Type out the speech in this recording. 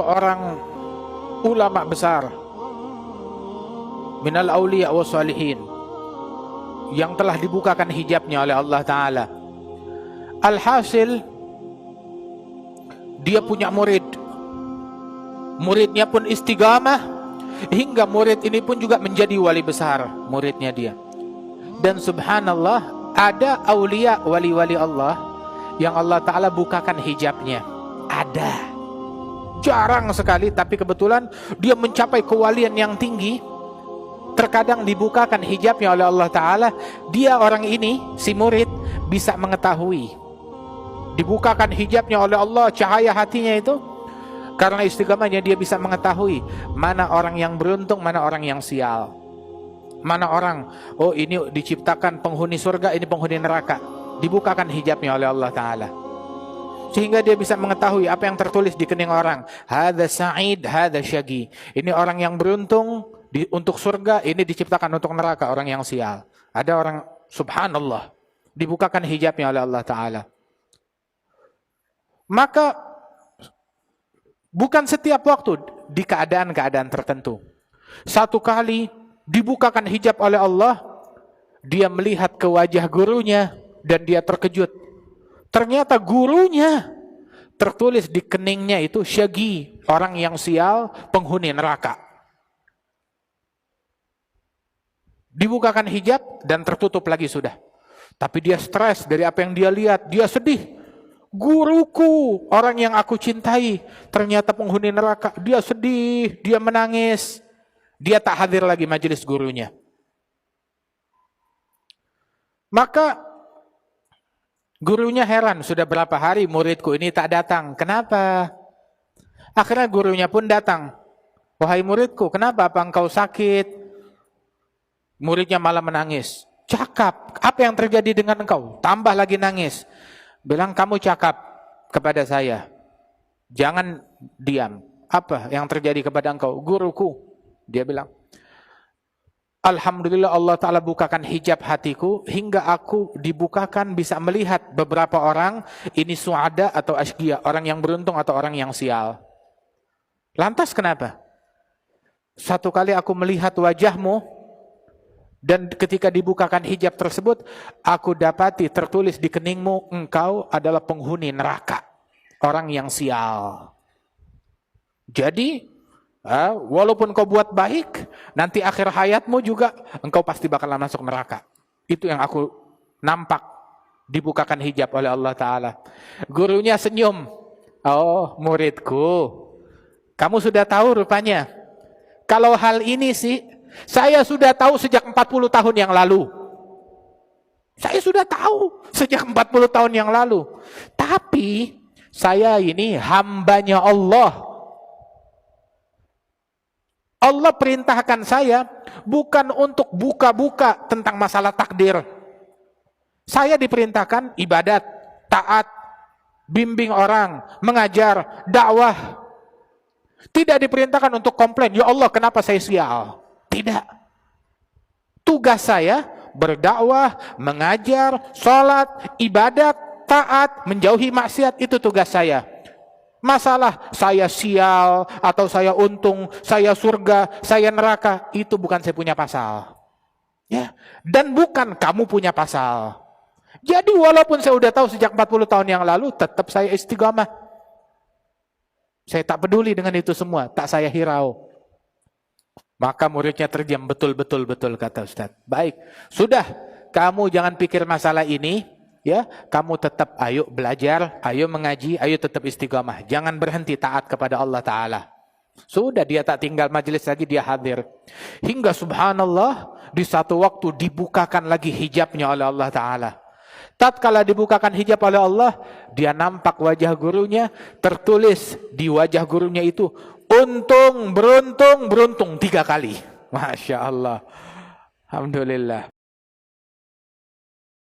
Orang ulama besar minal auliya wa salihin yang telah dibukakan hijabnya oleh Allah Ta'ala. Alhasil dia punya murid, muridnya pun istiqamah, hingga murid ini pun juga menjadi wali besar muridnya dia. Dan subhanallah, ada aulia wali-wali Allah yang Allah Ta'ala bukakan hijabnya. Ada, jarang sekali, tapi kebetulan dia mencapai kewalian yang tinggi. Terkadang dibukakan hijabnya oleh Allah Ta'ala. Dia orang ini, si murid, bisa mengetahui. Dibukakan hijabnya oleh Allah, cahaya hatinya itu, karena istiqamahnya dia bisa mengetahui mana orang yang beruntung, mana orang yang sial. Mana orang, oh ini diciptakan penghuni surga, ini penghuni neraka. Dibukakan hijabnya oleh Allah Ta'ala, sehingga dia bisa mengetahui apa yang tertulis di kening orang. Hadza sa'id, hadza syaqi. Ini orang yang beruntung untuk surga, ini diciptakan untuk neraka, orang yang sial. Ada orang, subhanallah, dibukakan hijabnya oleh Allah Ta'ala. Maka bukan setiap waktu, di keadaan-keadaan tertentu. Satu kali dibukakan hijab oleh Allah, dia melihat ke wajah gurunya dan dia terkejut. Ternyata gurunya tertulis di keningnya itu syaqi, orang yang sial, penghuni neraka. Dibukakan hijab dan tertutup lagi sudah. Tapi dia stres dari apa yang dia lihat, dia sedih. Guruku, orang yang aku cintai, ternyata penghuni neraka. Dia sedih, dia menangis. Dia tak hadir lagi majelis gurunya. Maka gurunya heran, sudah berapa hari muridku ini tak datang. Kenapa? Akhirnya gurunya pun datang. Wahai muridku, kenapa? Apa engkau sakit? Muridnya malah menangis. Cakap, apa yang terjadi dengan engkau? Tambah lagi nangis. Bilang, kamu cakap kepada saya. Jangan diam. Apa yang terjadi kepada engkau? Guruku. Dia bilang, alhamdulillah Allah Ta'ala bukakan hijab hatiku, hingga aku dibukakan bisa melihat beberapa orang, ini suada atau asqiya, orang yang beruntung atau orang yang sial. Lantas kenapa? Satu kali aku melihat wajahmu, dan ketika dibukakan hijab tersebut, aku dapati tertulis di keningmu, engkau adalah penghuni neraka, orang yang sial. Jadi, walaupun kau buat baik, nanti akhir hayatmu juga engkau pasti bakalan masuk neraka. Itu yang aku nampak, dibukakan hijab oleh Allah Ta'ala. Gurunya senyum. Oh, muridku, kamu sudah tahu rupanya. Kalau hal ini sih, saya sudah tahu sejak 40 tahun yang lalu. Saya sudah tahu sejak 40 tahun yang lalu. Tapi saya ini hambanya Allah. Allah perintahkan saya bukan untuk buka-buka tentang masalah takdir. Saya diperintahkan ibadat, taat, bimbing orang, mengajar, dakwah. Tidak diperintahkan untuk komplain, ya Allah kenapa saya sial. Tidak. Tugas saya berdakwah, mengajar, sholat, ibadat, taat, menjauhi maksiat, itu tugas saya. Masalah saya sial atau saya untung, saya surga, saya neraka, itu bukan saya punya pasal. Ya, dan bukan kamu punya pasal. Jadi walaupun saya sudah tahu sejak 40 tahun yang lalu, tetap saya istiqamah. Saya tak peduli dengan itu semua, tak saya hirau. Maka muridnya terdiam, betul, kata Ustaz. Baik, sudah, kamu jangan pikir masalah ini, ya, kamu tetap ayo belajar, ayo mengaji, ayo tetap istiqamah. Jangan berhenti taat kepada Allah Ta'ala. Sudah, dia tak tinggal majelis lagi, dia hadir. Hingga subhanallah, di satu waktu dibukakan lagi hijabnya oleh Allah Ta'ala. Tatkala dibukakan hijab oleh Allah, dia nampak wajah gurunya, tertulis di wajah gurunya itu, untung, beruntung, 3 kali. Masya Allah. Alhamdulillah.